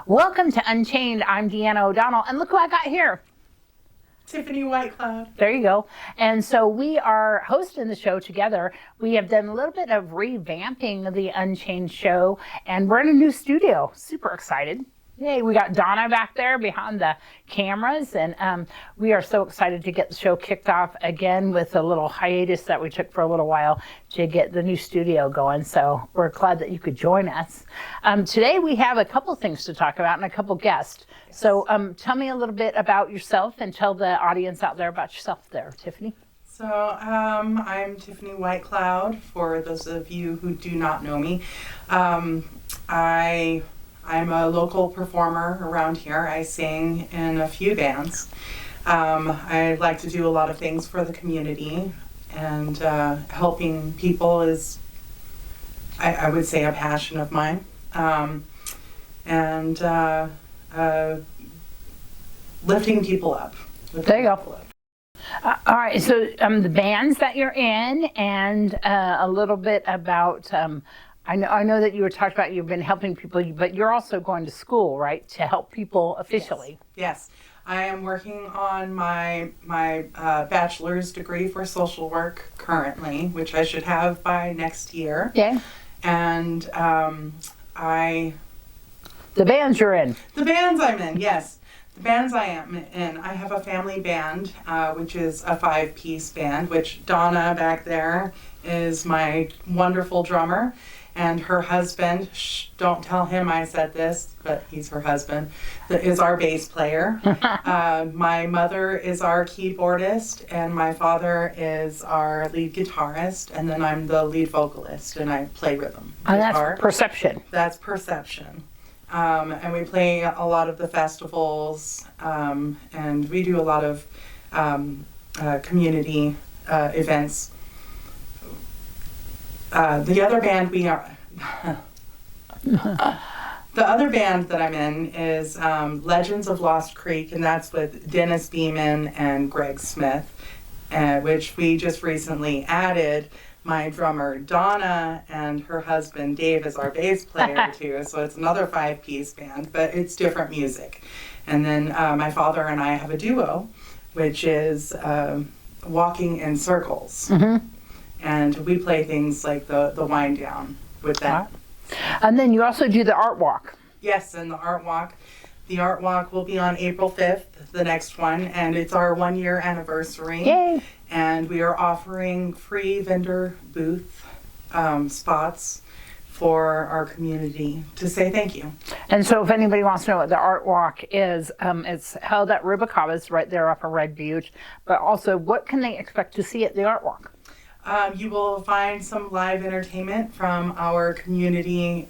Welcome to Unchained. I'm Deanna O'Donnell, and look who I got here. Tiffany Whitecloud. There you go. And so we are hosting the show together. We have done a little bit of revamping the Unchained show, and we're in a new studio. Super excited. Yay, we got Donna back there behind the cameras, and we are so excited to get the show kicked off again with a little hiatus that we took for a little while to get the new studio going. So we're glad that you could join us. Today we have a couple things to talk about and a couple guests. Yes. So tell me a little bit about yourself and tell the audience out there about yourself there, Tiffany. So I'm Tiffany Whitecloud, for those of you who do not know me. I'm a local performer around here. I sing in a few bands. I like to do a lot of things for the community, and helping people is, I would say, a passion of mine. And lifting people up. There you go. All right, so the bands that you're in, and a little bit about, I know that you were talking about you've been helping people, but you're also going to school, right, to help people officially? Yes. I am working on my bachelor's degree for social work currently, which I should have by next year. Yeah. And the bands you're in. The bands I'm in, yes. The bands I am in. I have a family band, which is a 5-piece band, which Donna back there is my wonderful drummer. And her husband, don't tell him I said this, but he's her husband, is our bass player. My mother is our keyboardist, and my father is our lead guitarist, and then I'm the lead vocalist, and I play rhythm guitar. And that's perception. That's perception. And we play a lot of the festivals, and we do a lot of community events. The other band the other band that I'm in is Legends of Lost Creek, and that's with Dennis Beeman and Greg Smith, which we just recently added my drummer Donna and her husband Dave as our bass player too. So it's another 5-piece band, but it's different music. And then my father and I have a duo, which is Walking in Circles. Mm-hmm. And we play things like the wind down with that. And then you also do the art walk. Yes, and the art walk. The art walk will be on April 5th, the next one, and it's our 1-year anniversary. Yay! And we are offering free vendor booth spots for our community to say thank you. And so if anybody wants to know what the art walk is, it's held at Rubicaba's right there off of Red Butte. But also, what can they expect to see at the art walk? You will find some live entertainment from our community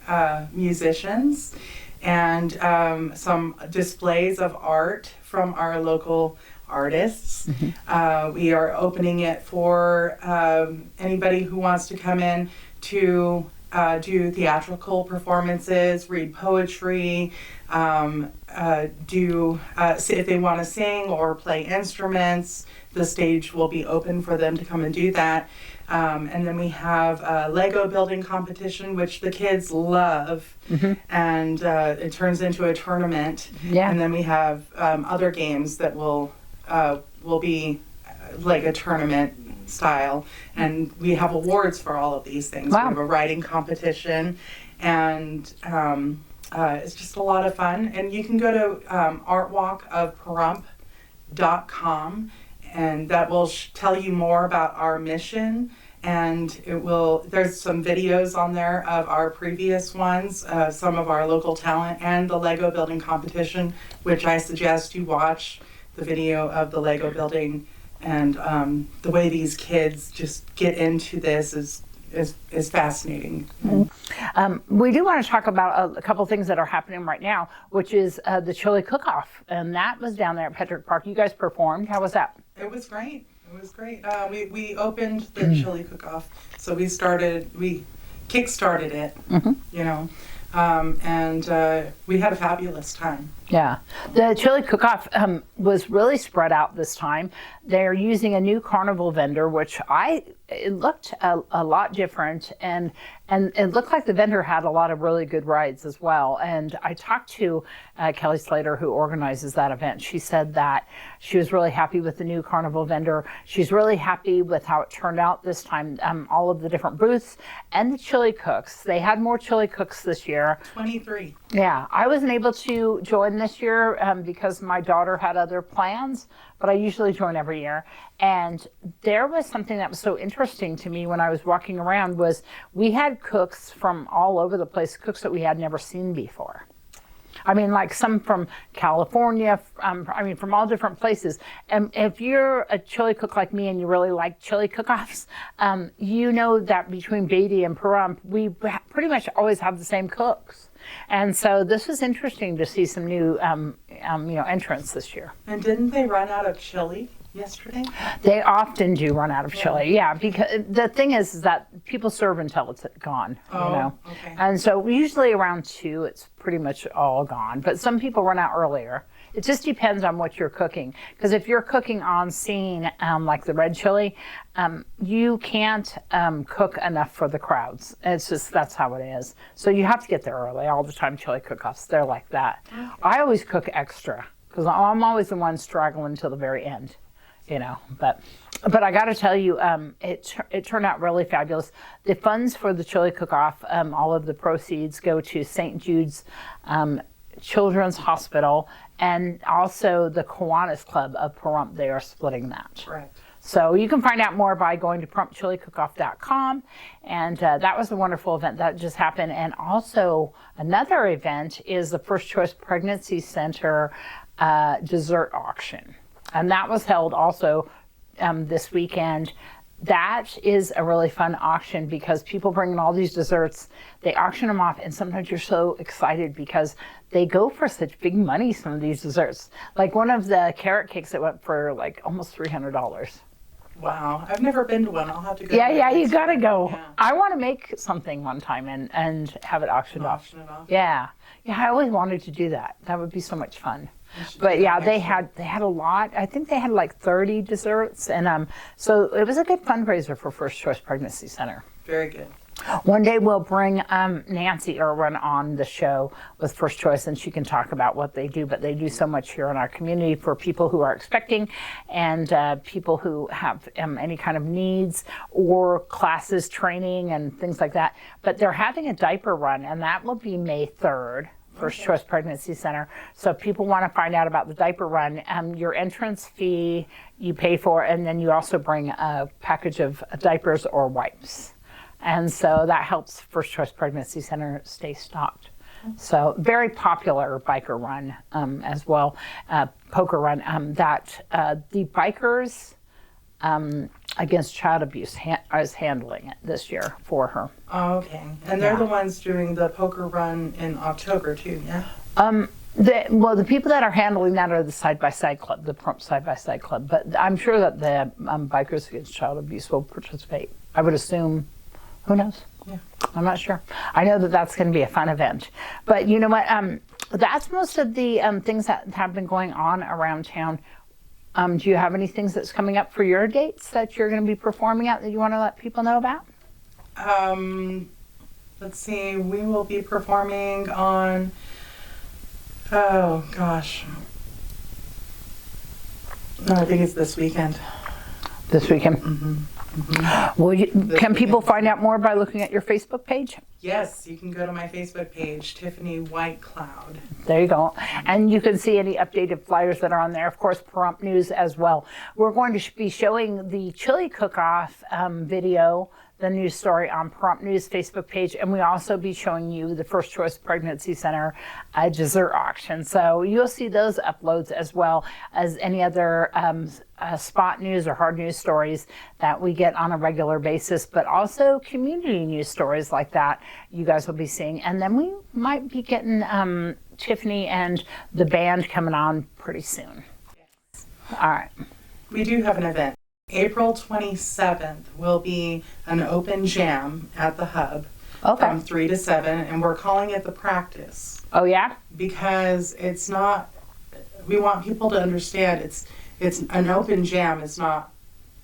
musicians, and some displays of art from our local artists. Mm-hmm. We are opening it for anybody who wants to come in to do theatrical performances, read poetry, if they want to sing or play instruments. The stage will be open for them to come and do that. And then we have a Lego building competition, which the kids love. Mm-hmm. And it turns into a tournament. Yeah. And then we have other games that will be like a tournament style. And we have awards for all of these things. Wow. We have a writing competition, and it's just a lot of fun. And you can go to artwalkofpahrump.com, and that will tell you more about our mission. And there's some videos on there of our previous ones, some of our local talent, and the Lego building competition, which I suggest you watch the video of the Lego building. And the way these kids just get into this is fascinating. Mm-hmm. We do want to talk about a couple things that are happening right now, which is the chili cook-off, and that was down there at Petrick Park. You guys performed. How was that? It was great. It was great. We opened the chili cook-off, so we kick-started it. Mm-hmm. And we had a fabulous time. Yeah. The chili cook-off was really spread out this time. They're using a new carnival vendor, which I it looked a lot different, and it looked like the vendor had a lot of really good rides as well. And I talked to Kelly Slater, who organizes that event. She said that she was really happy with the new carnival vendor. She's really happy with how it turned out this time, all of the different booths and the chili cooks. They had more chili cooks this year. 23. Yeah, I wasn't able to join this year because my daughter had other plans, but I usually join every year. And there was something that was so interesting to me when I was walking around was we had cooks from all over the place, cooks that we had never seen before. I mean, like some from California, from all different places. And if you're a chili cook like me and you really like chili cook-offs, you know that between Beatty and Pahrump, we pretty much always have the same cooks. And so this was interesting to see some new, entrants this year. And didn't they run out of chili yesterday? They often do run out of chili, yeah, because the thing is that people serve until it's gone, Okay. And so usually around 2, it's pretty much all gone, but some people run out earlier. It just depends on what you're cooking, because if you're cooking on scene, like the red chili, you can't cook enough for the crowds. It's just, that's how it is. So you have to get there early. All the time chili cook-offs, they're like that. Okay. I always cook extra, because I'm always the one straggling until the very end. But I got to tell you, it turned out really fabulous. The funds for the chili cook-off, all of the proceeds go to St. Jude's Children's Hospital, and also the Kiwanis Club of Pahrump. They are splitting that. Right. So you can find out more by going to PahrumpChiliCookoff.com, and that was a wonderful event that just happened. And also another event is the First Choice Pregnancy Center dessert auction. And that was held also this weekend. That is a really fun auction because people bring in all these desserts, they auction them off, and sometimes you're so excited because they go for such big money, some of these desserts. Like one of the carrot cakes that went for like almost $300. Wow, I've never been to one. I'll have to go. Yeah, you gotta go. Yeah. I want to make something one time and have it auctioned off. Auction it off. Yeah, I always wanted to do that. That would be so much fun. But yeah, they had a lot. I think they had like 30 desserts, and so it was a good fundraiser for First Choice Pregnancy Center. Very good. One day we'll bring Nancy Irwin on the show with First Choice, and she can talk about what they do. But they do so much here in our community for people who are expecting and people who have any kind of needs or classes, training, and things like that. But they're having a diaper run, and that will be May 3rd. First Choice Pregnancy Center. So if people want to find out about the diaper run, your entrance fee you pay for, and then you also bring a package of diapers or wipes. And so that helps First Choice Pregnancy Center stay stocked. So very popular biker run as well, poker run, that the bikers against child abuse is handling it this year for her. Oh, okay. And they're the ones doing the poker run in October too, yeah? The people that are handling that are the Side-by-Side Club, the Pahrump Side-by-Side Club. But I'm sure that the Bikers Against Child Abuse will participate. I would assume. Who knows? Yeah. I'm not sure. I know that that's going to be a fun event. But you know what? That's most of the things that have been going on around town. Do you have any things that's coming up for your dates that you're going to be performing at that you want to let people know about? Let's see. We will be performing on, oh gosh. No, I think it's this weekend. This weekend? Mm-hmm. Mm-hmm. Can people find out more by looking at your Facebook page? Yes, you can go to my Facebook page, Tiffany Whitecloud. There you go. And you can see any updated flyers that are on there. Of course, Pahrump News as well. We're going to be showing the chili cook-off video, the news story on Pahrump News Facebook page, and we also be showing you the First Choice Pregnancy Center dessert auction. So you'll see those uploads as well as any other spot news or hard news stories that we get on a regular basis, but also community news stories like that you guys will be seeing. And then we might be getting Tiffany and the band coming on pretty soon. Yes. All right. We do have an event. April 27th will be an open jam at the Hub from 3 to 7, and we're calling it the Practice. Oh, yeah? Because it's not, we want people to understand it's an open jam. It's not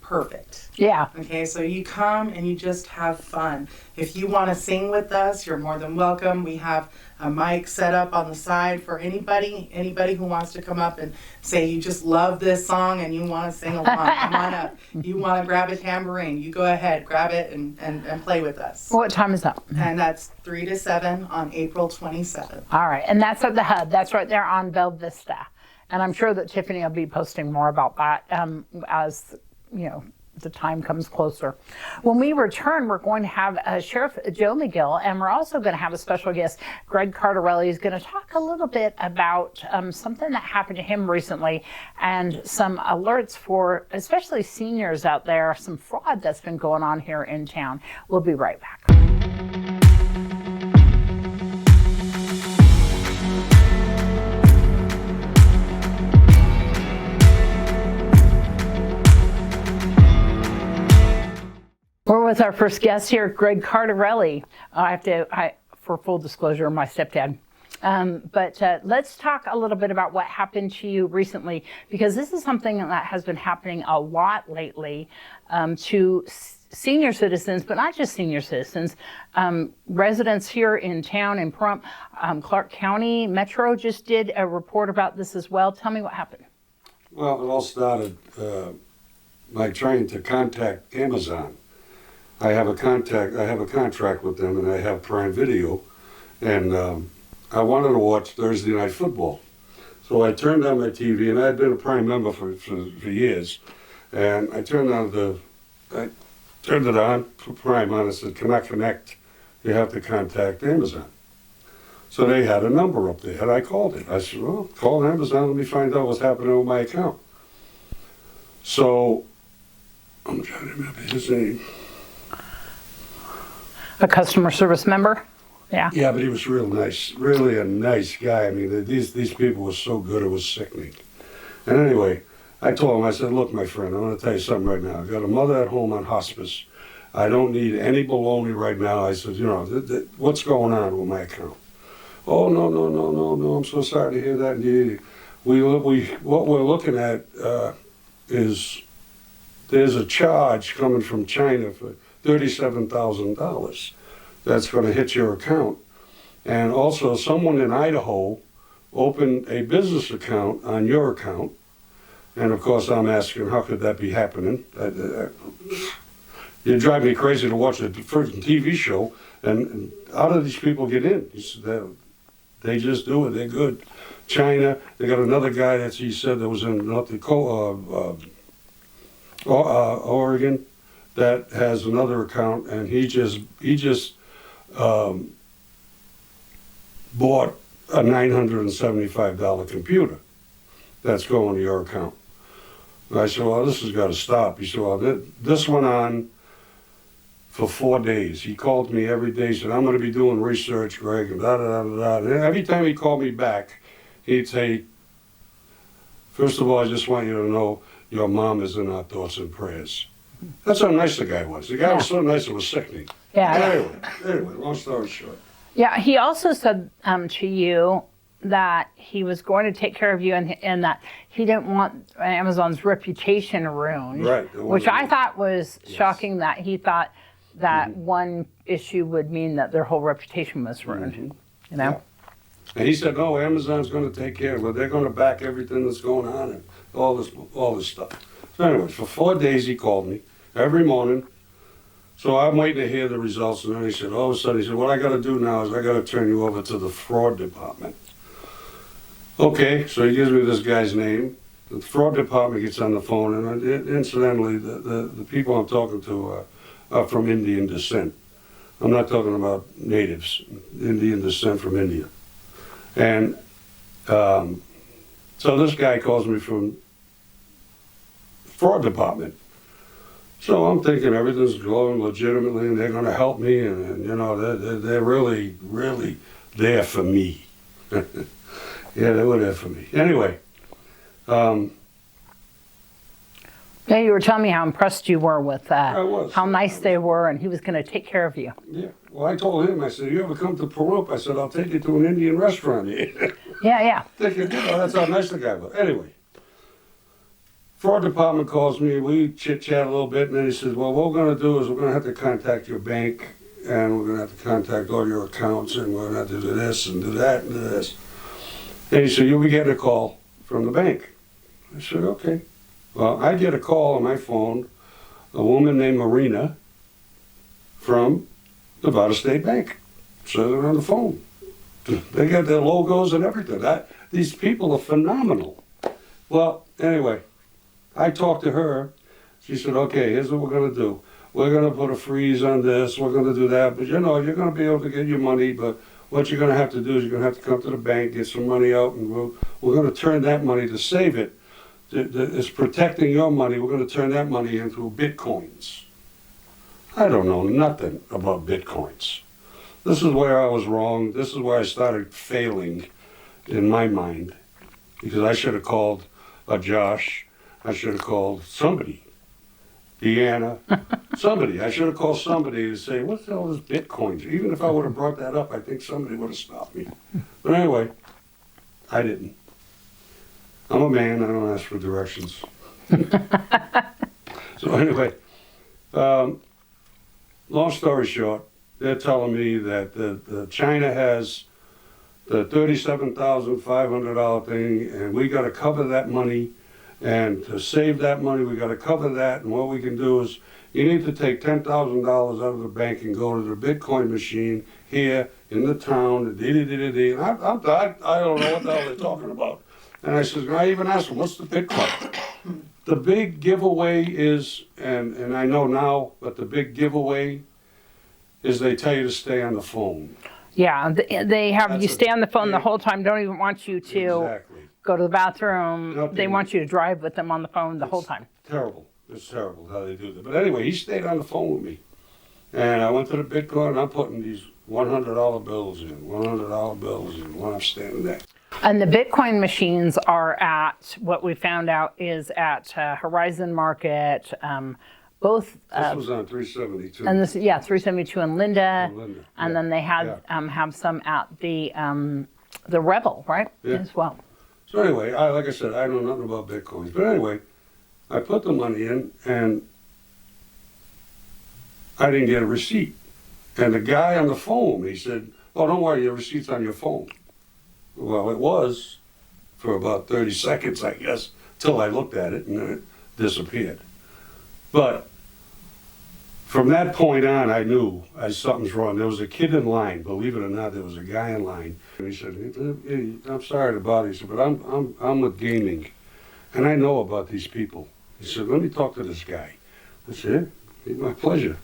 perfect. Yeah. Okay, so you come and you just have fun. If you want to sing with us, you're more than welcome. We have a mic set up on the side for anybody who wants to come up and say you just love this song and you want to sing along. Come on up. You want to grab a tambourine, you go ahead, grab it and play with us. What time is that? And that's 3 to 7 on April 27th. All right, and that's at the Hub. That's right there on Belle Vista. And I'm sure that Tiffany will be posting more about that as, you know, the time comes closer. When we return, we're going to have Sheriff Joe McGill, and we're also going to have a special guest, Greg Cardarelli, is going to talk a little bit about something that happened to him recently and some alerts for especially seniors out there, some fraud that's been going on here in town. We'll be right back. We're with our first guest here, Greg Cardarelli. For full disclosure, my stepdad. But let's talk a little bit about what happened to you recently, because this is something that has been happening a lot lately to senior citizens, but not just senior citizens, residents here in town in Pahrump. Clark County Metro just did a report about this as well. Tell me what happened. Well, it all started by trying to contact Amazon. I have a contract with them, and I have Prime Video, and I wanted to watch Thursday Night Football. So I turned on my TV, and I had been a Prime member for years, and I turned it on, put Prime on, and said, "Can I connect? You have to contact Amazon." So they had a number up there, and I called it. I said, "Well, call Amazon, let me find out what's happening with my account." So I'm trying to remember his name. A customer service member? Yeah. Yeah, but he was real nice, really a nice guy. I mean, these people were so good, it was sickening. And anyway, I told him, I said, "Look, my friend, I'm going to tell you something right now. I've got a mother at home on hospice. I don't need any baloney right now." I said, "You know, what's going on with my account?" "Oh, no, I'm so sorry to hear that. What we're looking at is there's a charge coming from China for $37,000 that's going to hit your account. And also someone in Idaho opened a business account on your account." And of course I'm asking, how could that be happening? You drive me crazy to watch a first TV show, and how do these people get in? He said, they just do it, they're good. China, they got another guy that he said that was in North Dakota, Oregon, that has another account, and he just bought a $975 computer that's going to your account. And I said, "Well, this has got to stop." He said, "Well, this went on for 4 days. He called me every day, said, 'I'm going to be doing research, Greg,' and da-da-da-da-da. And every time he called me back, he'd say, 'First of all, I just want you to know your mom is in our thoughts and prayers.'" That's how nice the guy was. The guy was so nice it was sickening. Yeah. Anyway, long story short. Yeah, he also said to you that he was going to take care of you and that he didn't want Amazon's reputation ruined. Right. Which I thought was shocking, that he thought that one issue would mean that their whole reputation was ruined. You know? Yeah. And he said, "No, Amazon's going to take care of it. They're going to back everything that's going on and all this stuff." So anyways, for 4 days he called me every morning. So I'm waiting to hear the results, and then he said, all of a sudden, he said, "What I got to do now is I got to turn you over to the fraud department." Okay, so he gives me this guy's name. The fraud department gets on the phone, and incidentally, the people I'm talking to are from Indian descent. I'm not talking about natives, Indian descent from India. And so this guy calls me from fraud department. So I'm thinking everything's going legitimately, and they're going to help me, and you know, they're really, really there for me. Yeah, they were there for me. Anyway. Yeah, you were telling me how impressed you were with how nice they were, and he was going to take care of you. Yeah. Well, I told him, I said, "You ever come to Pahrump?" I said, "I'll take you to an Indian restaurant." Yeah. Thinking, you know, that's how nice the guy was. Anyway. fraud department calls me, we chit-chat a little bit, and then he says, well, what we're going to do is we're going to have to contact your bank, and we're going to have to contact all your accounts, and we're going to have to do this and do that and do this. And he said, you'll be getting a call from the bank. I said, okay. Well, I get a call on my phone, a woman named Marina from Nevada State Bank. So they're on the phone. They got their logos and everything. These people are phenomenal. Well, anyway, I talked to her. She said, okay, here's what we're going to do. We're going to put a freeze on this. We're going to do that. But, you know, you're going to be able to get your money. But what you're going to have to do is you're going to have to come to the bank, get some money out, and we're going to turn that money to save it. It's protecting your money. We're going to turn that money into Bitcoins. I don't know nothing about Bitcoins. This is where I was wrong. This is where I started failing in my mind. Because I should have called Josh. I should have called somebody. Deanna. Somebody. I should have called somebody to say, what the hell is Bitcoins? Even if I would have brought that up, I think somebody would have stopped me. But anyway, I didn't. I'm a man. I don't ask for directions. So anyway, long story short, they're telling me that the China has the $37,500 thing, and we got to cover that money. And to save that money, we got to cover that. And what we can do is, you need to take $10,000 out of the bank and go to the Bitcoin machine here in the town. And I don't know what the hell they're talking about. And I said, I even asked them, what's the Bitcoin? The big giveaway is, and I know now, but the big giveaway is they tell you to stay on the phone. Yeah, they have That's you stay on the phone the whole time. Don't even want you to Exactly. go to the bathroom. Nothing. They want you to drive with them on the phone the whole time. Terrible. It's terrible how they do that. But anyway, he stayed on the phone with me. And I went to the Bitcoin, and I'm putting these $100 bills in, $100 bills in while I'm standing there. And the Bitcoin machines are at, what we found out is at Horizon Market, both. This was on 372. And this, yeah, 372 in Linda. Linda, And yeah, then they had have some at the Rebel, right? Yeah. As well. So anyway, like I said, I know nothing about Bitcoins. But anyway, I put the money in, and I didn't get a receipt. And the guy on the phone, he said, oh, don't worry, your receipt's on your phone. Well, it was for about 30 seconds, I guess, till I looked at it, and then it disappeared. But from that point on, I knew something's wrong. There was a kid in line, believe it or not, there was a guy in line. And he said, hey, I'm sorry to bother you, he said, but I'm with gaming, and I know about these people. He said, let me talk to this guy. I said, yeah, my pleasure.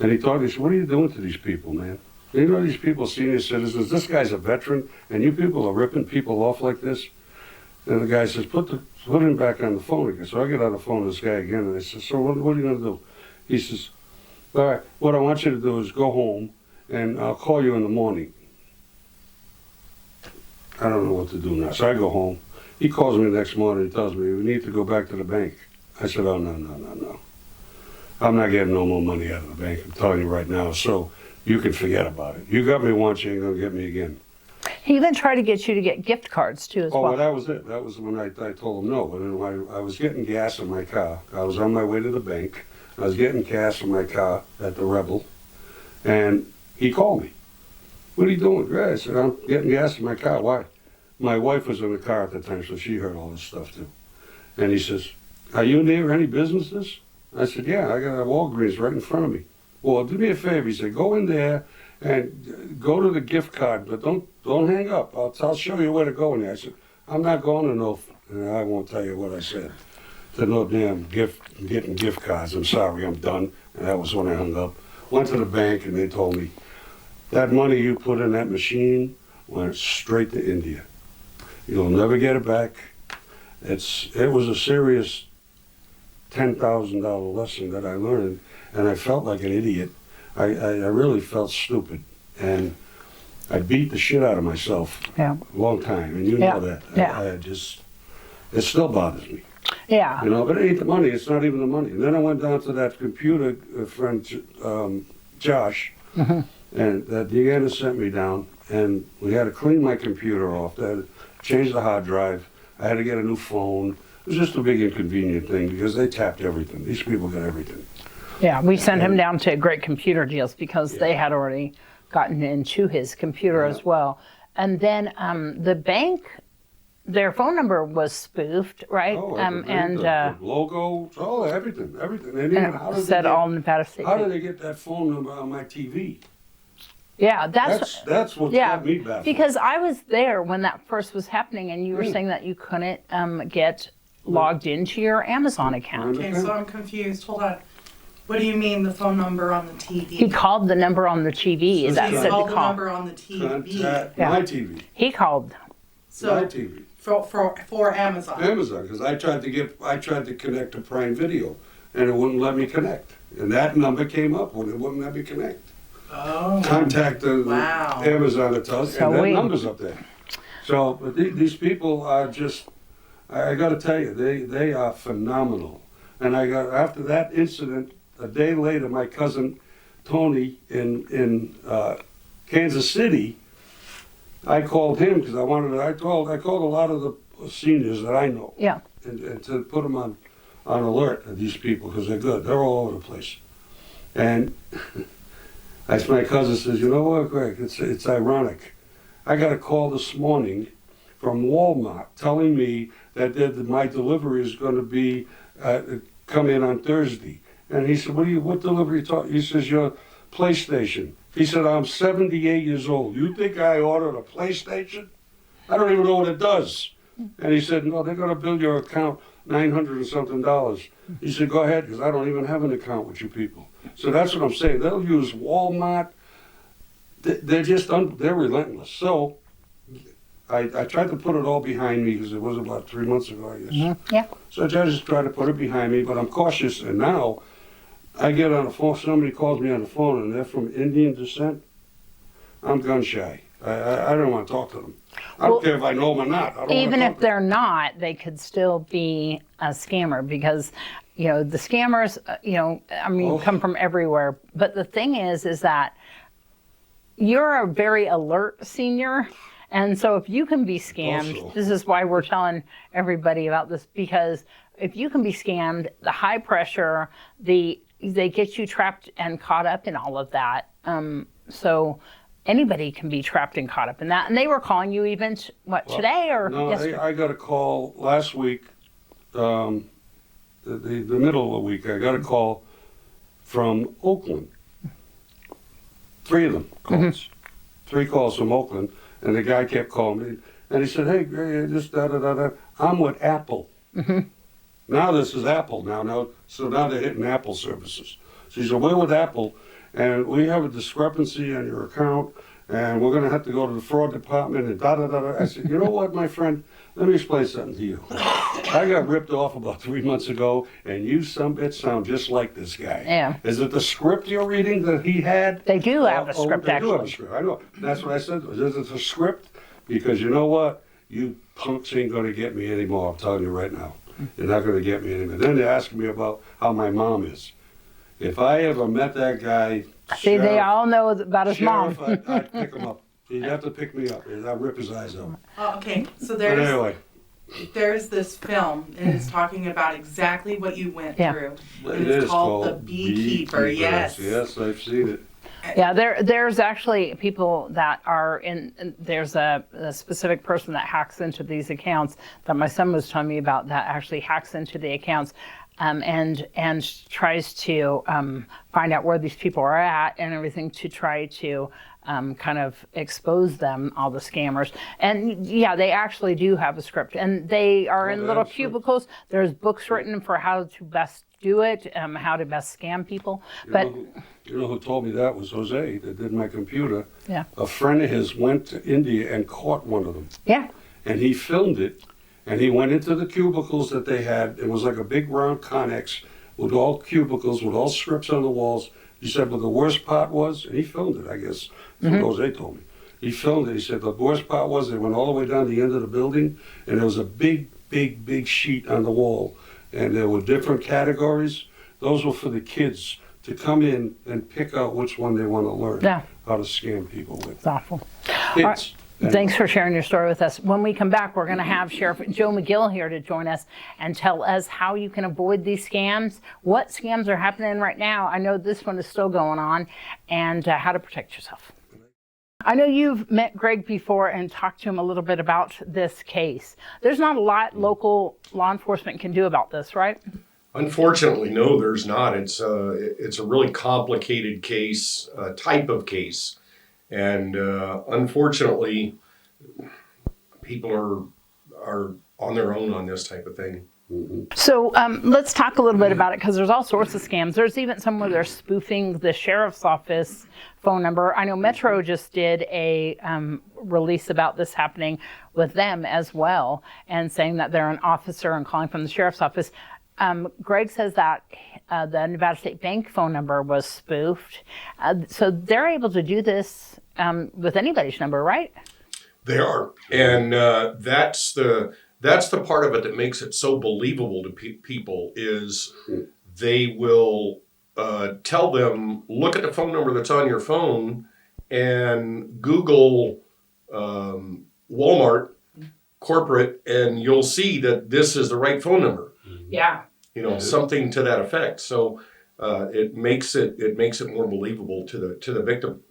And he talked, he said, what are you doing to these people, man? You know these people, senior citizens, this guy's a veteran, and you people are ripping people off like this? And the guy says, put him back on the phone again. So I get on the phone with this guy again, and I said, so what are you going to do? He says, all right, what I want you to do is go home, and I'll call you in the morning. I don't know what to do now. So I go home. He calls me the next morning and tells me, we need to go back to the bank. I said, oh, no. I'm not getting no more money out of the bank, I'm telling you right now. So you can forget about it. You got me once, you ain't going to get me again. He even tried to get you to get gift cards too as well. Well, that was it. That was when I told him no. And then I was getting gas in my car. I was on my way to the bank. I was getting gas in my car at the Rebel. And he called me. What are you doing? I said, I'm getting gas in my car. Why? My wife was in the car at the time, so she heard all this stuff too. And he says, are you near any businesses? I said, yeah, I got a Walgreens right in front of me. Well, do me a favor. He said, go in there and go to the gift card, but don't hang up. I'll show you where to go in there. I said, I'm not going to no, and I won't tell you what I said, to no damn getting gift cards. I'm sorry, I'm done. And that was when I hung up. Went to the bank, and they told me, that money you put in that machine went straight to India. You'll never get it back. It was a serious $10,000 lesson that I learned, and I felt like an idiot. I really felt stupid, and I beat the shit out of myself a long time, and you know that. Yeah. It still bothers me. Yeah. You know, but it ain't the money. It's not even the money. And then I went down to that computer friend, Josh, and that Deanna sent me down, and we had to clean my computer off. They had to change the hard drive. I had to get a new phone. It was just a big inconvenient thing because they tapped everything. These people got everything. Yeah, we sent him down to Great Computer Deals because they had already gotten into his computer as well. And then the bank, their phone number was spoofed, right? Oh, the logo, all everything. And even how did said all Nevada State. How did they get that phone number on my TV? Yeah, That's what got me baffled. Because I was there when that first was happening, and you were saying that you couldn't get logged into your Amazon account. Okay, so I'm confused. Hold on. What do you mean the phone number on the TV? He called the number on the TV. So That he said called to the call. number on the TV. Contact my TV. He called. So My TV. for Amazon. Amazon, because I tried to connect to Prime Video, and it wouldn't let me connect. And that number came up when it wouldn't let me connect. Oh. Contact the Amazon and that number's up there. So, but these people are just, I got to tell you, they are phenomenal. And after that incident, a day later, my cousin Tony in Kansas City, I called him because I called a lot of the seniors that I know. Yeah. And to put them on alert of these people because they're good. They're all over the place. And my cousin says, you know what, Greg, it's ironic. I got a call this morning from Walmart telling me that my delivery is going to be come in on Thursday. And he said, what delivery you talking? He says, your PlayStation. He said, I'm 78 years old. You think I ordered a PlayStation? I don't even know what it does. And he said, no, they're going to bill your account $900 and something. He said, go ahead, because I don't even have an account with you people. So that's what I'm saying. They'll use Walmart. They're just, they're relentless. So I tried to put it all behind me because it was about 3 months ago, I guess. Mm-hmm. Yeah. So I just tried to put it behind me, but I'm cautious. And now I get on the phone, somebody calls me on the phone, and they're from Indian descent. I'm gun shy. I don't want to talk to them. I don't care if I know them or not. I don't Even want to if they're not, they could still be a scammer because, the scammers, come from everywhere. But the thing is that you're a very alert senior. And so if you can be scammed, Also, this is why we're telling everybody about this, because if you can be scammed, the high pressure, they get you trapped and caught up in all of that. So anybody can be trapped and caught up in that. And they were calling you even, today or yesterday? I got a call last week, the middle of the week, I got a call from Oakland. 3 of them calls. Mm-hmm. 3 calls from Oakland. And the guy kept calling me. And he said, hey, Greg, just da-da-da-da. I'm with Apple. Mm-hmm. Now this is Apple now. So now they're hitting Apple services. So he said, we're with Apple, and we have a discrepancy on your account, and we're going to have to go to the fraud department and da-da-da-da. I said, you know what, my friend? Let me explain something to you. I got ripped off about 3 months ago, and you sumbitch sound just like this guy. Yeah. Is it the script you're reading that he had? They do have a script, they actually. do have a script. I know. That's what I said. Is it a script? Because you know what? You punks ain't going to get me anymore. I'm telling you right now. You're not going to get me anymore. Then they're asking me about how my mom is. If I ever met that guy, See, they all know about his mom. I'd pick him up. He'd have to pick me up. I'd rip his eyes out. Okay, so But anyway. there's this film, and it's talking about exactly what you went through. It is called The Beekeeper. Yes. Yes, I've seen it. Yeah, there's actually people that are there's a specific person that hacks into these accounts that my son was telling me about that actually hacks into the accounts and tries to find out where these people are at and everything to try to kind of expose them, all the scammers. And yeah, they actually do have a script, and they are in little cubicles. There's books written for how to best do it, how to best scam people. You know who told me that was Jose that did my computer. Yeah. A friend of his went to India and caught one of them. Yeah. And he filmed it, and he went into the cubicles that they had. It was like a big round Connex with all cubicles, with all scripts on the walls. He said, but the worst part was, and he filmed it, I guess, that's what Jose told me. He filmed it. He said the worst part was they went all the way down the end of the building, and there was a big sheet on the wall. And there were different categories. Those were for the kids to come in and pick out which one they want to learn how to scam people with. It's awful. Kids. Thanks for sharing your story with us. When we come back, we're going to have Sheriff Joe McGill here to join us and tell us how you can avoid these scams, what scams are happening right now. I know this one is still going on, and how to protect yourself. I know you've met Greg before and talked to him a little bit about this case. There's not a lot local law enforcement can do about this, right? Unfortunately, no, there's not. It's a really complicated case, type of case. And unfortunately, people are on their own on this type of thing. So let's talk a little bit about it, because there's all sorts of scams. There's even some where they're spoofing the sheriff's office phone number. I know Metro just did a release about this happening with them as well, and saying that they're an officer and calling from the sheriff's office. Greg says that the Nevada State Bank phone number was spoofed. So they're able to do this with anybody's number, right? They are, and that's the part of it that makes it so believable to people is they will tell them, look at the phone number that's on your phone and Google Walmart corporate, and you'll see that this is the right phone number. Yeah. Something to that effect. So it makes it more believable to the victim.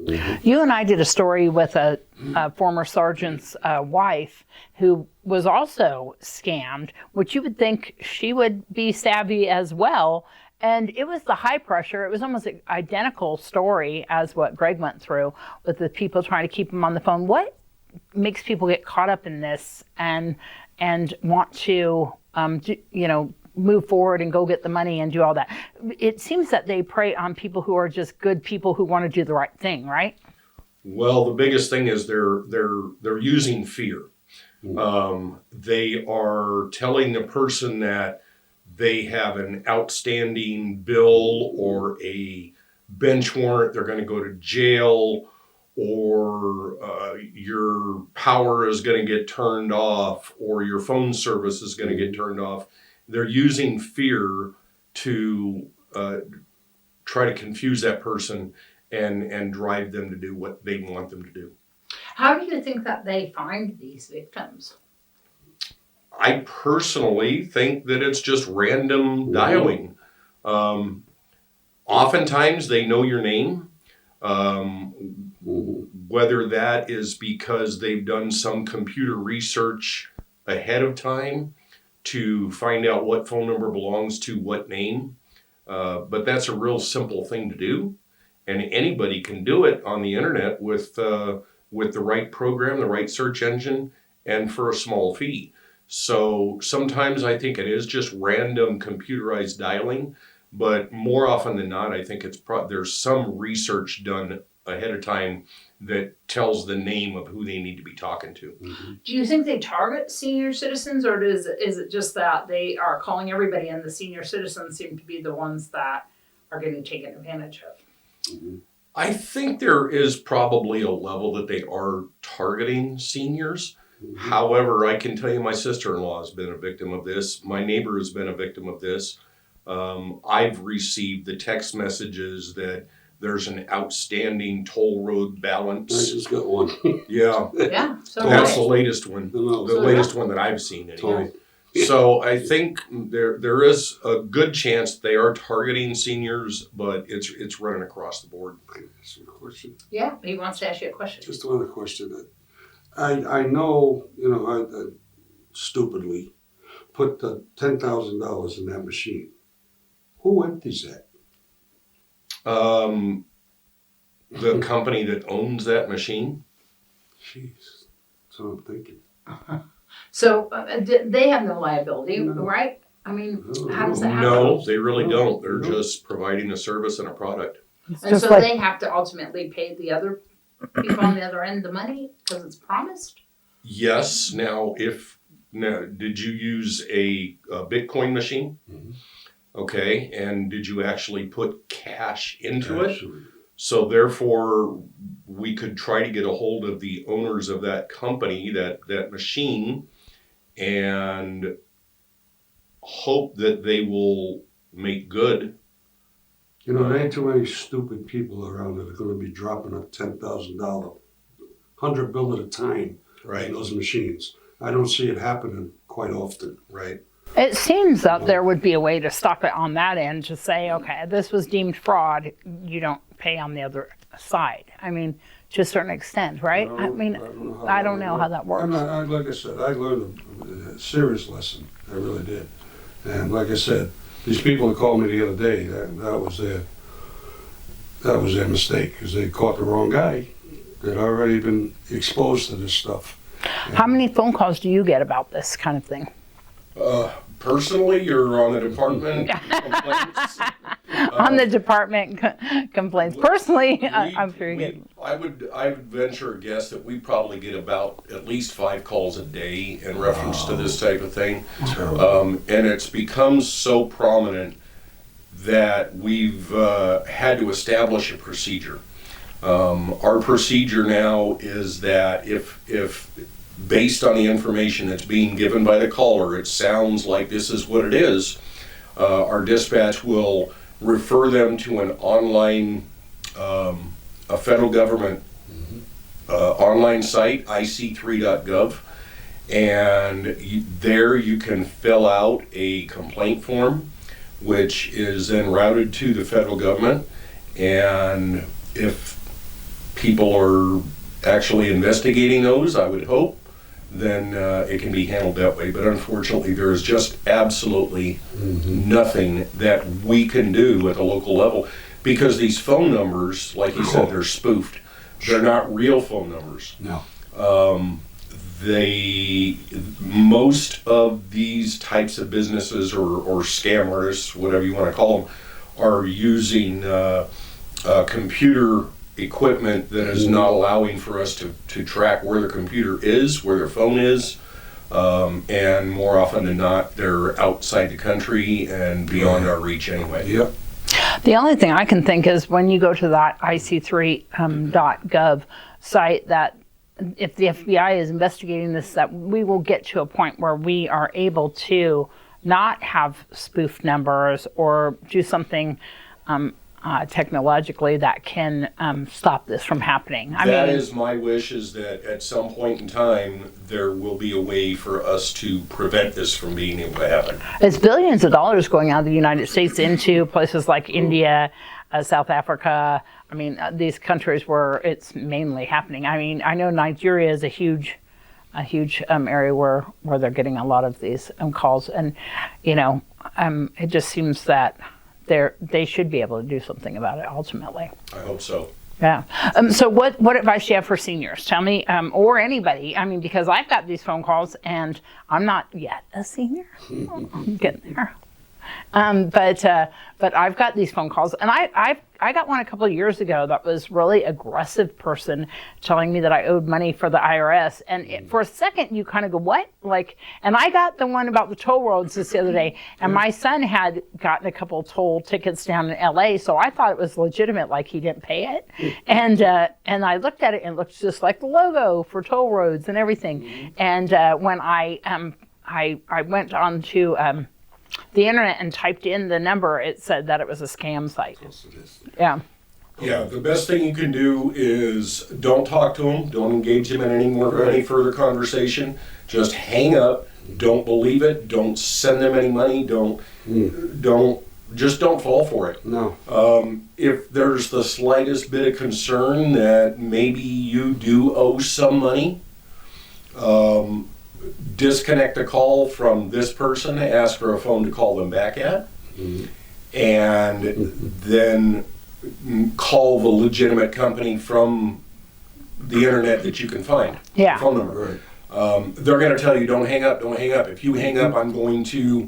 You and I did a story with a former sergeant's wife who was also scammed, which you would think she would be savvy as well. And it was the high pressure. It was almost an identical story as what Greg went through with the people trying to keep him on the phone. What makes people get caught up in this and want to, move forward and go get the money and do all that? It seems that they prey on people who are just good people who want to do the right thing, right? Well, the biggest thing is they're using fear. They are telling the person that they have an outstanding bill or a bench warrant, they're going to go to jail, or your power is going to get turned off, or your phone service is going to get turned off. They're using fear to try to confuse that person and drive them to do what they want them to do. How do you think that they find these victims? I personally think that it's just random dialing. Oftentimes they know your name, whether that is because they've done some computer research ahead of time to find out what phone number belongs to what name. But that's a real simple thing to do. And anybody can do it on the internet with the right program, the right search engine, and for a small fee. So sometimes I think it is just random computerized dialing, but more often than not, I think there's some research done ahead of time that tells the name of who they need to be talking to. Do you think they target senior citizens, or is it just that they are calling everybody and the senior citizens seem to be the ones that are getting taken advantage of? I think there is probably a level that they are targeting seniors. However, I can tell you my sister-in-law has been a victim of this. My neighbor has been a victim of this. I've received the text messages that there's an outstanding toll road balance. I just got one. Yeah. Yeah. So That's the latest one. The No, latest one that I've seen anyway. So I think there is a good chance they are targeting seniors, but it's running across the board. That's a question. Yeah, he wants to ask you a question. Just one question. I know, I stupidly put the $10,000 in that machine. Who empties that? The company that owns that machine. Jeez, that's what I'm thinking. So they have no liability, right? I mean, how does that happen? No, they really don't. They're No. just providing a service and a product. And so they have to ultimately pay the other people on the other end the money because it's promised? Yes. Now, did you use a Bitcoin machine? Mhm. Okay. And did you actually put cash into it? Absolutely. So therefore, we could try to get a hold of the owners of that company, that machine, and hope that they will make good. There ain't too many stupid people around that are going to be dropping a $10,000 100 bill at a time Right. in those machines. I don't see it happening quite often. Right. It seems that there would be a way to stop it on that end to say, okay, this was deemed fraud. You don't pay on the other side. I mean, to a certain extent, right? I mean, I don't know how that works. Like I said, I learned a serious lesson. I really did. And like I said, these people that called me the other day, that was their mistake, because they caught the wrong guy that already been exposed to this stuff. How many phone calls do you get about this kind of thing? Personally, you're on the department complaints. On the department complaints. Personally, I'm very good. I would venture a guess that we probably get about at least 5 calls a day in reference to this type of thing. And it's become so prominent that we've had to establish a procedure. Our procedure now is that if based on the information that's being given by the caller, it sounds like this is what it is, our dispatch will refer them to an online, a federal government online site, ic3.gov, and there you can fill out a complaint form, which is then routed to the federal government, and if people are actually investigating those, I would hope, then it can be handled that way. But unfortunately, there is just absolutely nothing that we can do at the local level, because these phone numbers, like you said, they're spoofed. They're not real phone numbers. No. Most of these types of businesses or scam artists, whatever you want to call them, are using computer equipment that is not allowing for us to track where their computer is, where their phone is, and more often than not, they're outside the country and beyond our reach anyway. Yep. The only thing I can think is when you go to that ic3.gov site, that if the FBI is investigating this, that we will get to a point where we are able to not have spoofed numbers or do something technologically that can stop this from happening. That is my wish, is that at some point in time there will be a way for us to prevent this from being able to happen. It's billions of dollars going out of the United States into places like India, South Africa. I mean, these countries where it's mainly happening. I mean, I know Nigeria is a huge area where they're getting a lot of these calls, and it just seems that they should be able to do something about it ultimately. I hope so. Yeah. So what advice do you have for seniors? Tell me, or anybody. I mean, because I've got these phone calls and I'm not yet a senior. I'm getting there. But I've got these phone calls, and I got one a couple of years ago that was really aggressive person telling me that I owed money for the IRS, and for a second you kind of go, what? And I got the one about the toll roads the other day, and my son had gotten a couple toll tickets down in LA, so I thought it was legitimate, like he didn't pay it, and I looked at it and it looked just like the logo for toll roads and everything, and when I went on to the internet and typed in the number, it said that it was a scam site. Yes, it is. Yeah. Yeah, the best thing you can do is don't talk to them, don't engage them in any further conversation. Just hang up, don't believe it, don't send them any money, don't fall for it. No. If there's the slightest bit of concern that maybe you do owe some money, disconnect a call from this person, ask for a phone to call them back at, and then call the legitimate company from the internet that you can find. Yeah. Phone number. Right. They're going to tell you, don't hang up, don't hang up. If you hang up, I'm going to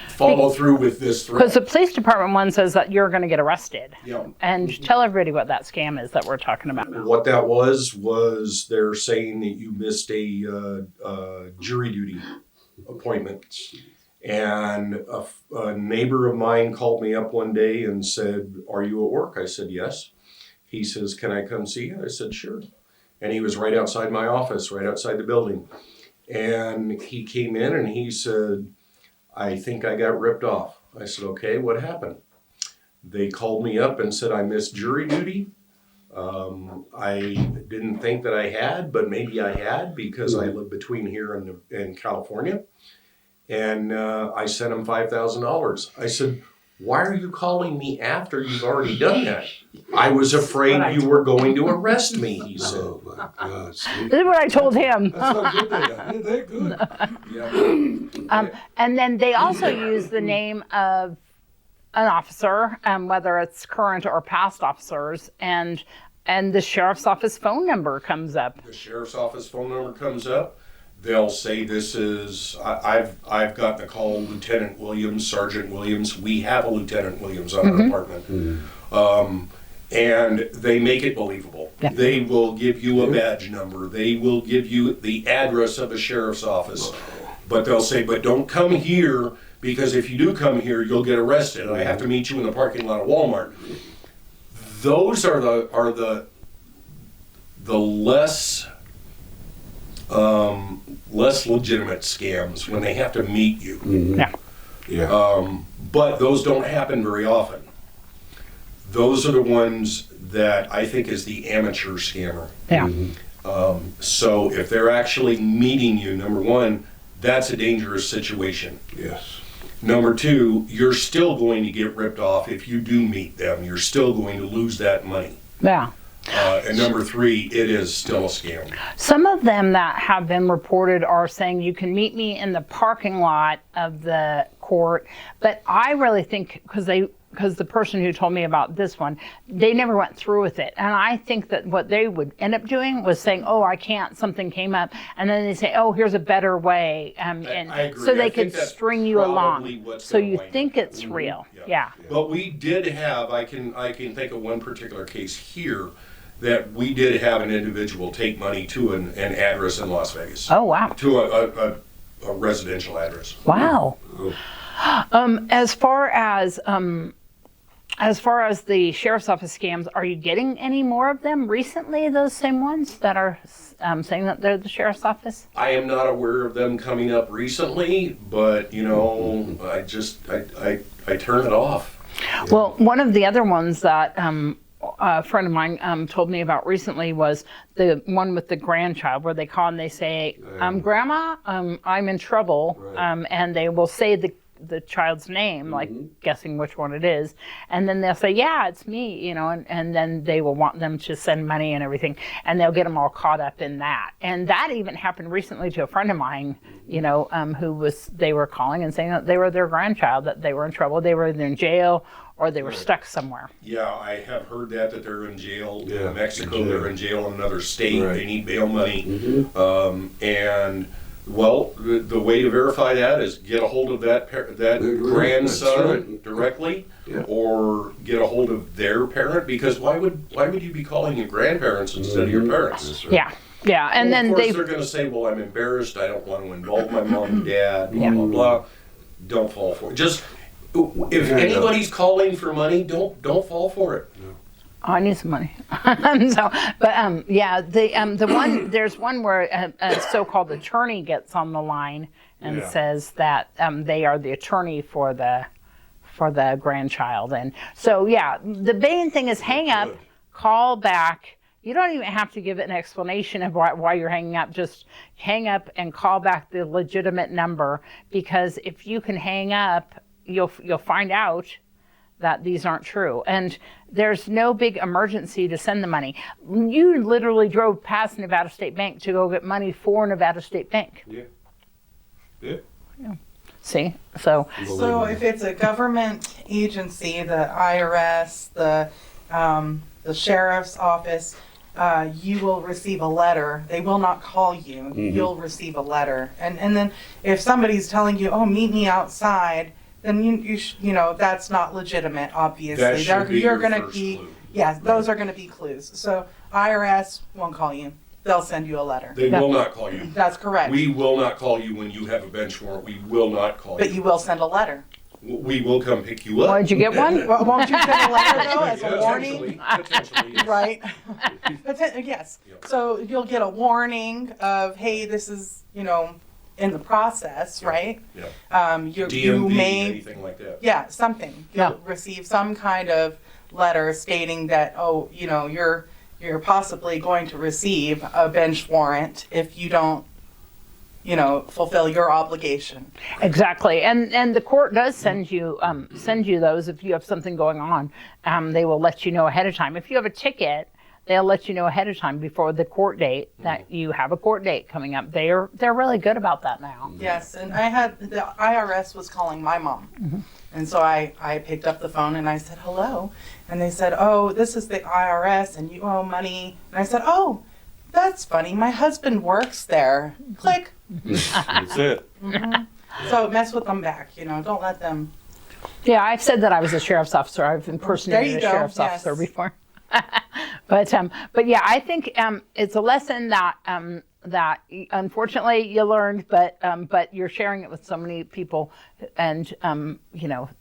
follow through with this threat. Because the police department one says that you're going to get arrested. Yeah. And tell everybody what that scam is that we're talking about now. What that was they're saying that you missed a jury duty appointment. And a neighbor of mine called me up one day and said, "Are you at work?" I said, "Yes." He says, "Can I come see you?" I said, "Sure." And he was right outside my office, right outside the building. And he came in and he said, "I think I got ripped off." I said, "Okay, what happened?" They called me up and said, "I missed jury duty. I didn't think that I had, but maybe I had because I live between here and California. And I sent him $5,000. I said, why are you calling me after you've already done that? I was afraid you were going to arrest me, he said. Oh my God! See? This is what I told him. That's how good they are. They're good. Yeah. And then they also use the name of an officer, whether it's current or past officers, and the sheriff's office phone number comes up. The sheriff's office phone number comes up. They'll say this is, I've gotten a call, Lieutenant Williams, Sergeant Williams. We have a Lieutenant Williams on our department. And they make it believable. Yeah. They will give you a badge number. They will give you the address of a sheriff's office. But they'll say, but don't come here, because if you do come here, you'll get arrested. I have to meet you in the parking lot of Walmart. Those are the less legitimate scams when they have to meet you. Yeah. Yeah. But those don't happen very often. Those are the ones that I think is the amateur scammer. Yeah. So if they're actually meeting you, number one, that's a dangerous situation. Yes. Number two, you're still going to get ripped off if you do meet them. You're still going to lose that money. Yeah. And number three, it is still a scam. Some of them that have been reported are saying you can meet me in the parking lot of the court, but I really think because the person who told me about this one, they never went through with it. And I think that what they would end up doing was saying, oh, I can't, something came up. And then they say, oh, here's a better way. And I agree. so they I could think that's string you along. what's So gonna you wind think up. it's real. Yeah. Yeah. But we did have, I can think of one particular case here that we did have an individual take money to an address in Las Vegas. Oh, wow. To a residential address. Wow. Oh. As far as the sheriff's office scams, are you getting any more of them recently, those same ones that are saying that they're the sheriff's office? I am not aware of them coming up recently, but I turn it off. Well, one of the other ones that a friend of mine told me about recently was the one with the grandchild, where they call and they say, Grandma, I'm in trouble, Right. and they will say the child's name, like guessing which one it is, and then they'll say, yeah, it's me, and then they will want them to send money and everything, and they'll get them all caught up in that. And that even happened recently to a friend of mine, they were calling and saying that they were their grandchild, that they were in trouble, they were either in jail or they were stuck somewhere. Yeah, I have heard that they're in jail Yeah, in Mexico, in jail. they're in jail in another state, Right. they need bail money. Well, the way to verify that is get a hold of that grandson That's right. directly, Yeah. or get a hold of their parent, because why would you be calling your grandparents instead of your parents? That's right. Yeah, and Well, then of course they're going to say, well, I'm embarrassed, I don't want to involve my mom and dad, blah, blah, blah. Don't fall for it. Just, if anybody's calling for money, don't fall for it. I need some money. The one, there's one where a so-called attorney gets on the line and says that they are the attorney for the grandchild. And so, the main thing is hang up, call back. You don't even have to give it an explanation of why you're hanging up. Just hang up and call back the legitimate number, because if you can hang up, you'll find out that these aren't true. And there's no big emergency to send the money. You literally drove past Nevada State Bank to go get money for Nevada State Bank. Yeah. See? So if it's a government agency, the IRS, the sheriff's office, you will receive a letter. They will not call you. You'll receive a letter. And then if somebody's telling you, oh, meet me outside, then you that's not legitimate, obviously. That should be your gonna first be, clue. yeah, those are going to be clues. So IRS won't call you. They'll send you a letter. They will not call you. That's correct. We will not call you when you have a bench warrant. We will not call But you will send a letter. We will come pick you up. did you get one? Well, won't you send a letter though as a warning? Potentially, yes. Right? Yes. Yep. So you'll get a warning of, hey, this is, in the process, right? Yeah. You DMV, may, anything like that. something. You'll receive some kind of letter stating that, you're you're possibly going to receive a bench warrant if you don't, fulfill your obligation. Exactly, and the court does send you those if you have something going on. They will let you know ahead of time. If you have a ticket, they'll let you know ahead of time before the court date that you have a court date coming up. They're really good about that now. Yes, and the IRS was calling my mom. And so I picked up the phone and I said, hello. And they said, oh, this is the IRS and you owe money. And I said, oh, that's funny. My husband works there. Click. That's it. So mess with them back, don't let them. Yeah, I've said that I was a sheriff's officer. I've impersonated a sheriff's officer before. But yeah, I think it's a lesson that unfortunately you learned, but you're sharing it with so many people, and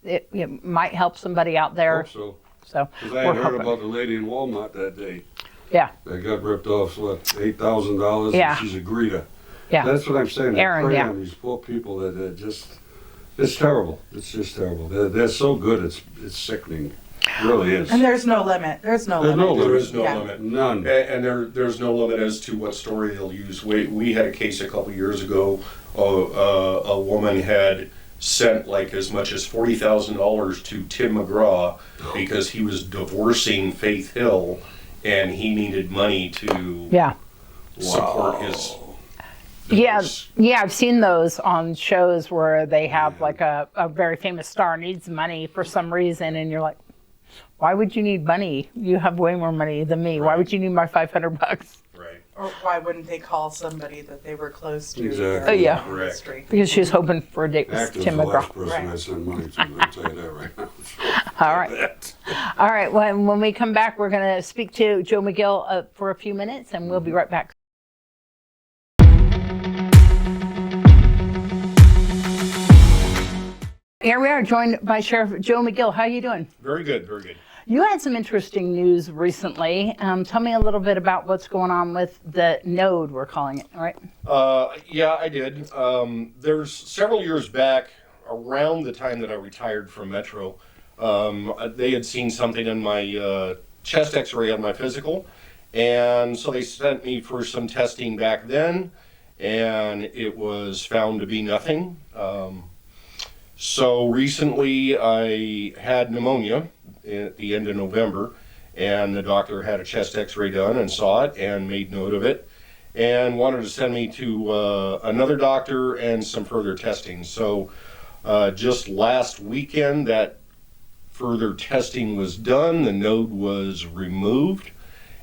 it might help somebody out there. Hope so. So Because I had heard about the lady in Walmart that day. Yeah. That got ripped off, $8,000? Yeah. And she's a greeter. Yeah. That's what I'm saying. Aaron, I pray yeah. on these poor people that just, it's terrible. It's just terrible. They're so good, it's sickening. It really is. And there's no limit. There's no limit. no There is no Yeah. limit. None. And there's no limit as to what story they'll use. We had a case a couple years ago. A woman had sent like as much as $40,000 to Tim McGraw because he was divorcing Faith Hill, and he needed money to Yeah. support his. Yeah, divorce. yeah, I've seen those on shows where they have like a very famous star needs money for some reason, and you're like, why would you need money? You have way more money than me. Why would you need my $500? Right. Or why wouldn't they call somebody that they were close to? Exactly. Oh, yeah. Correct. History? Because she was hoping for a date with Actor's Tim the last McGraw. person Right. I send money to. I'll tell you that right now. All right. All right. When we come back, we're going to speak to Joe McGill for a few minutes, and we'll be right back. Here we are, joined by Sheriff Joe McGill. How are you doing? Very good. Very good. You had some interesting news recently. Tell me a little bit about what's going on with the node, we're calling it, all right? Yeah, I did. There's several years back, around the time that I retired from Metro, they had seen something in my chest x-ray on my physical, and so they sent me for some testing back then, and it was found to be nothing. So recently I had pneumonia at the end of November, and the doctor had a chest x-ray done and saw it and made note of it and wanted to send me to another doctor and some further testing. So just last weekend that further testing was done, the node was removed,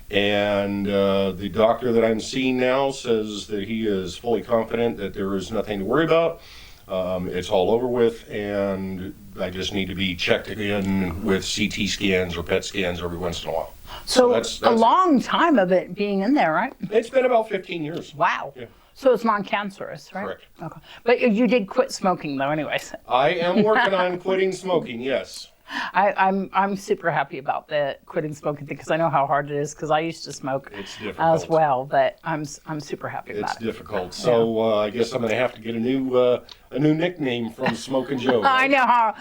and the doctor that I'm seeing now says that he is fully confident that there is nothing to worry about. It's all over with, and I just need to be checked again with CT scans or PET scans every once in a while. So that's a long time of it being in there, right? It's been about 15 years. Wow. Yeah. So it's non-cancerous, right? Correct. Okay. But you did quit smoking though anyways. I am working on quitting smoking, yes. I'm super happy about the quitting smoking thing because I know how hard it is because I used to smoke It's difficult. as well, but I'm super happy It's about it. difficult. So I guess I'm going to have to get a new nickname from Smoking Joe. I Right? know how,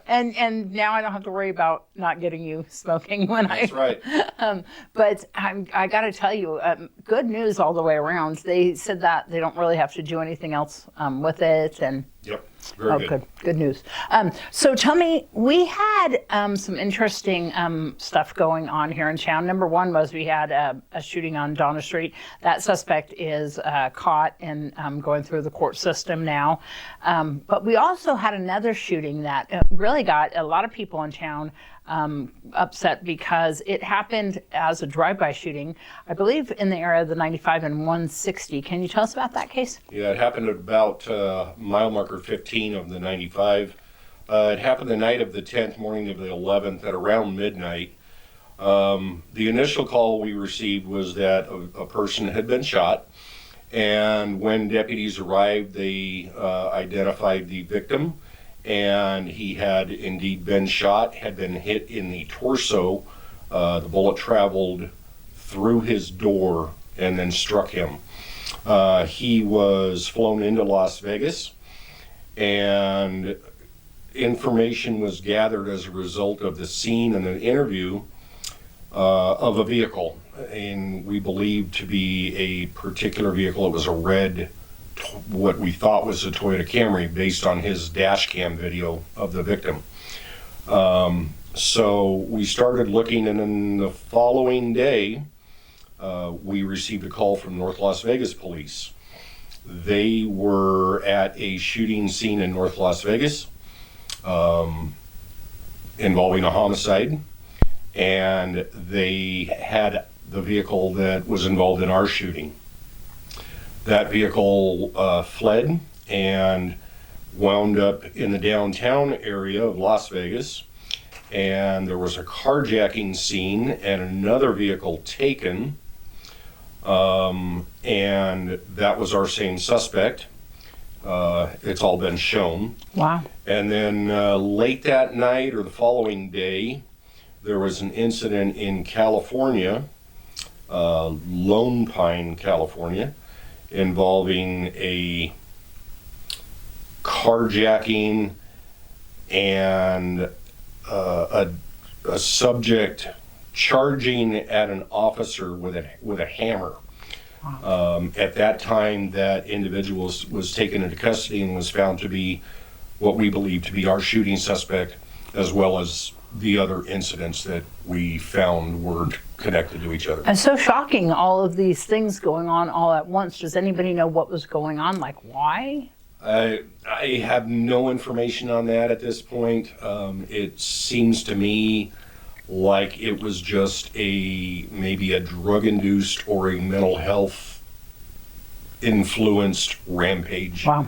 and now I don't have to worry about not getting you smoking when That's right. But I got to tell you, good news all the way around. They said that they don't really have to do anything else with it, and Yep. Very good. good news. So tell me, we had some interesting stuff going on here in town. Number one was we had a shooting on Donna Street. That suspect is caught and going through the court system now. But we also had another shooting that really got a lot of people in town upset because it happened as a drive-by shooting, I believe in the area of the 95 and 160. Can you tell us about that case? Yeah, it happened at about mile marker 15 of the 95. It happened the night of the 10th, morning of the 11th at around midnight. The initial call we received was that a person had been shot, and when deputies arrived, they identified the victim, and he had indeed been shot, had been hit in the torso. The bullet traveled through his door and then struck him. He was flown into Las Vegas, and information was gathered as a result of the scene and an interview of a vehicle, and we believed to be a particular vehicle. It was a red, what we thought was a Toyota Camry, based on his dash cam video of the victim. So we started looking, and then the following day, we received a call from North Las Vegas police. They were at a shooting scene in North Las Vegas involving a homicide, and they had the vehicle that was involved in our shooting. That vehicle fled and wound up in the downtown area of Las Vegas, and there was a carjacking scene and another vehicle taken, and that was our same suspect. It's all been shown. Wow. And then late that night or the following day, there was an incident in California, Lone Pine, California, involving a carjacking and a subject charging at an officer with a hammer. At that time, that individual was taken into custody and was found to be what we believe to be our shooting suspect, as well as the other incidents that we found were connected to each other. And so shocking, all of these things going on all at once. Does anybody know what was going on? Like, why? I have no information on that at this point. It seems to me like it was just maybe a drug-induced or a mental health influenced rampage. Wow.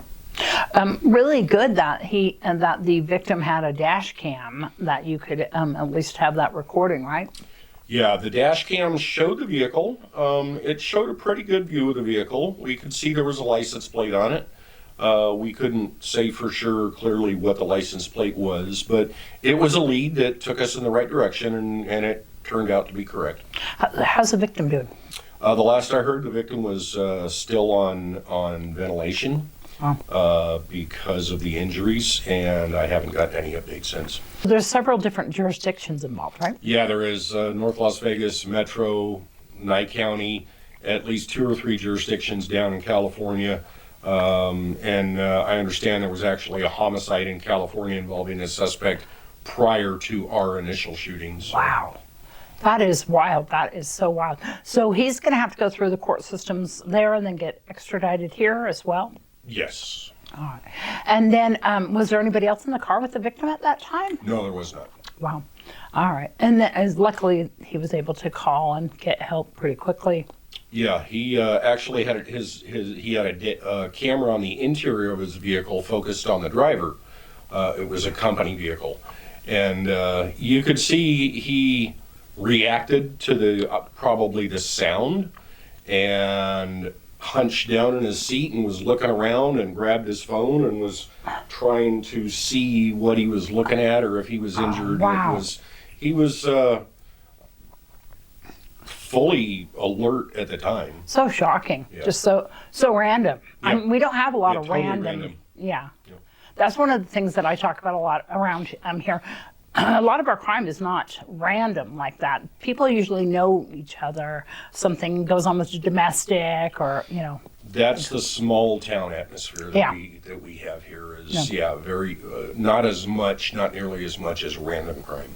Really good that that the victim had a dash cam, that you could at least have that recording, right? Yeah, the dash cam showed the vehicle. It showed a pretty good view of the vehicle. We could see there was a license plate on it. We couldn't say for sure clearly what the license plate was, but it was a lead that took us in the right direction, and it turned out to be correct. How's the victim doing? The last I heard, the victim was still on ventilation because of the injuries, and I haven't gotten any updates since. There's several different jurisdictions involved, right? Yeah, there is North Las Vegas, Metro, Nye County, at least 2 or 3 jurisdictions down in California. And I understand there was actually a homicide in California involving a suspect prior to our initial shootings. Wow. That is wild. That is so wild. So he's going to have to go through the court systems there and then get extradited here as well? Yes. All right. And then was there anybody else in the car with the victim at that time? No, there was not. Wow. All right. And then, luckily he was able to call and get help pretty quickly. Yeah, he actually had he had a camera on the interior of his vehicle focused on the driver. It was a company vehicle, and you could see he reacted to the probably the sound, and hunched down in his seat and was looking around and grabbed his phone and was trying to see what he was looking at or if he was injured. Wow. He was fully alert at the time. So shocking. Yeah. Just so random. Yeah. I mean, we don't have a lot Yeah, of totally random. Yeah. Yeah. That's one of the things that I talk about a lot around here. A lot of our crime is not random like that. People usually know each other. Something goes on with the domestic, or That's the small town atmosphere that we have here. Is very not nearly as much as random crime.